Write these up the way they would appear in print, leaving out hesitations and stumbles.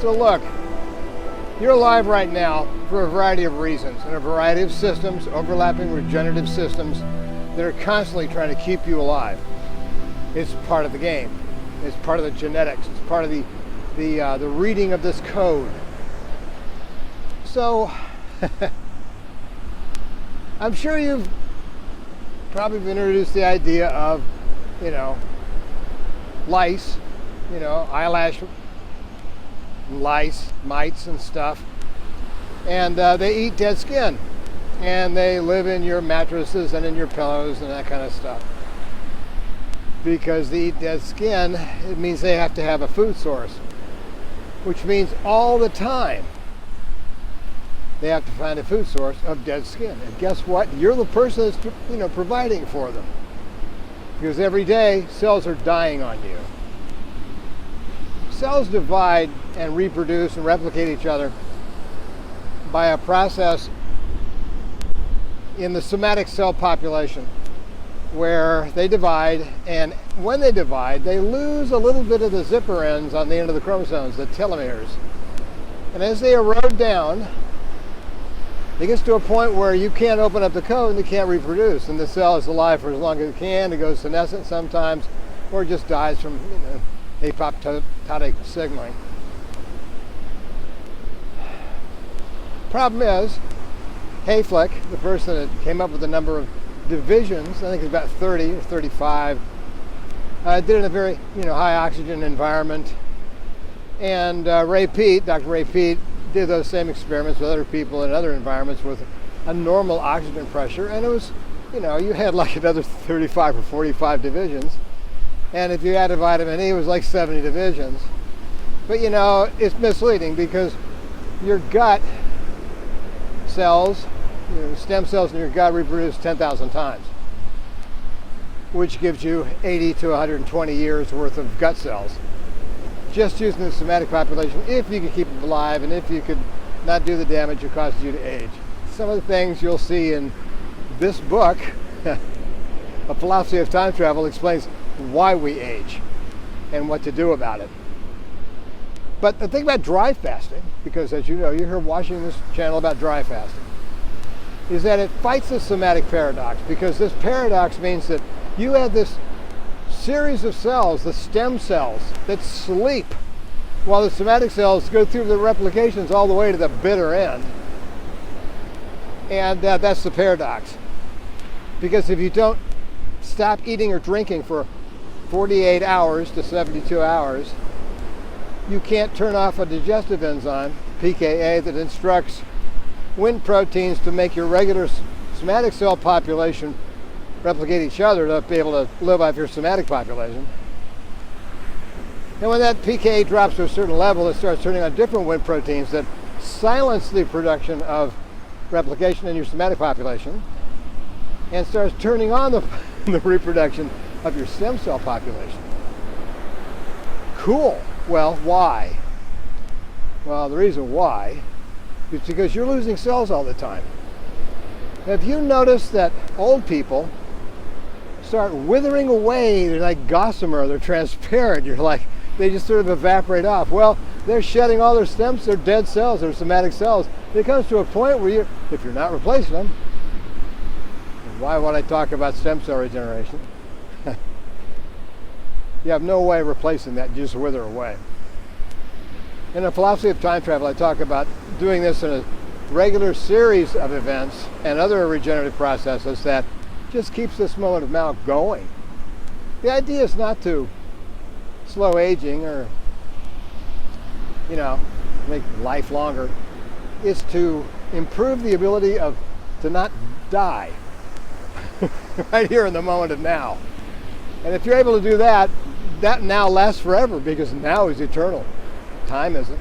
So look, you're alive right now for a variety of reasons, and a variety of systems, overlapping regenerative systems that are constantly trying to keep you alive. It's part of the game. It's part of the genetics. It's part of the reading of this code. So, I'm sure you've probably been introduced to the idea of, lice, eyelash lice, mites and stuff. And they eat dead skin. And they live in your mattresses and in your pillows and that kind of stuff. Because they eat dead skin, it means they have to have a food source. Which means all the time, they have to find a food source of dead skin. And guess what? You're the person that's providing for them. Because every day, cells are dying on you. Cells divide and reproduce and replicate each other by a process in the somatic cell population where they divide, and when they divide, they lose a little bit of the zipper ends on the end of the chromosomes, the telomeres. And as they erode down, it gets to a point where you can't open up the code and you can't reproduce, and the cell is alive for as long as it can. It goes senescent sometimes, or it just dies from apoptotic signaling. Problem is, Hayflick, the person that came up with the number of divisions, I think it's about 30 or 35, did it in a very high oxygen environment. And Dr. Ray Peat, did those same experiments with other people in other environments with a normal oxygen pressure, and it was, you had like another 35 or 45 divisions. And if you added vitamin E, it was like 70 divisions. But it's misleading because your gut cells, stem cells in your gut reproduce 10,000 times, which gives you 80 to 120 years worth of gut cells. Just using the somatic population, if you can keep them alive and if you could not do the damage it causes you to age. Some of the things you'll see in this book, A Philosophy of Time Travel, explains why we age and what to do about it. But the thing about dry fasting, because as you know, you heard watching this channel about dry fasting, is that it fights the somatic paradox, because this paradox means that you have this series of cells, the stem cells, that sleep while the somatic cells go through the replications all the way to the bitter end. And that's the paradox. Because if you don't stop eating or drinking for 48 hours to 72 hours, you can't turn off a digestive enzyme, pKa, that instructs Wnt proteins to make your regular somatic cell population replicate each other to be able to live off your somatic population. And when that pKa drops to a certain level, it starts turning on different Wnt proteins that silence the production of replication in your somatic population and starts turning on the reproduction of your stem cell population. Cool. Well, why? Well, the reason why is because you're losing cells all the time. Have you noticed that old people start withering away? They're like gossamer, they're transparent. You're like, they just sort of evaporate off. Well, they're shedding all their stems, their dead cells, their somatic cells. It comes to a point where if you're not replacing them, why would I talk about stem cell regeneration? You have no way of replacing that, you just wither away. In A Philosophy of Time Travel, I talk about doing this in a regular series of events and other regenerative processes that just keeps this moment of now going. The idea is not to slow aging or, make life longer. It's to improve the ability to not die right here in the moment of now. And if you're able to do that, that now lasts forever, because now is eternal. Time isn't.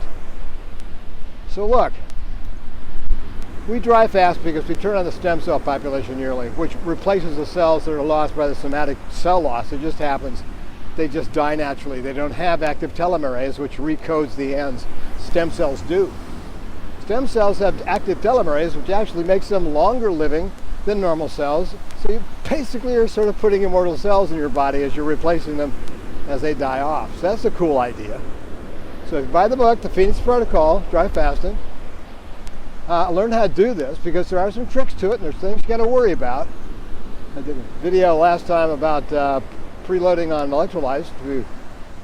So look, we dry fast because we turn on the stem cell population yearly, which replaces the cells that are lost by the somatic cell loss. It just happens. They just die naturally. They don't have active telomerase, which recodes the ends. Stem cells do. Stem cells have active telomerase, which actually makes them longer living than normal cells. So you basically are sort of putting immortal cells in your body as you're replacing them as they die off. So that's a cool idea. So if you buy the book, The Phoenix Protocol, Drive Fasting, learn how to do this, because there are some tricks to it and there's things you got to worry about. I did a video last time about preloading on electrolytes to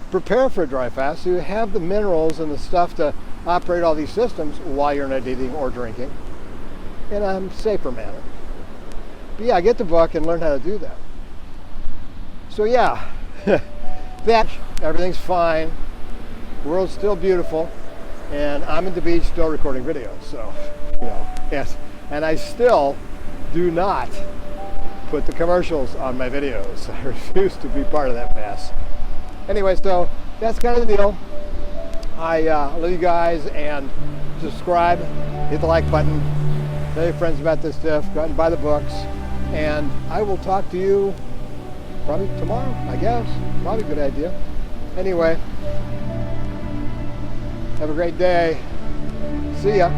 prepare for a dry fast, so you have the minerals and the stuff to operate all these systems while you're not eating or drinking in a safer manner. But yeah, get the book and learn how to do that. So yeah, that everything's fine. The world's still beautiful, and I'm at the beach still recording videos. So, yes, and I still do not put the commercials on my videos. I refuse to be part of that mess. Anyway, so that's kind of the deal. I love you guys, and subscribe, hit the like button, tell your friends about this stuff, go out and buy the books, and I will talk to you probably tomorrow, I guess. Probably a good idea. Anyway, have a great day. See ya.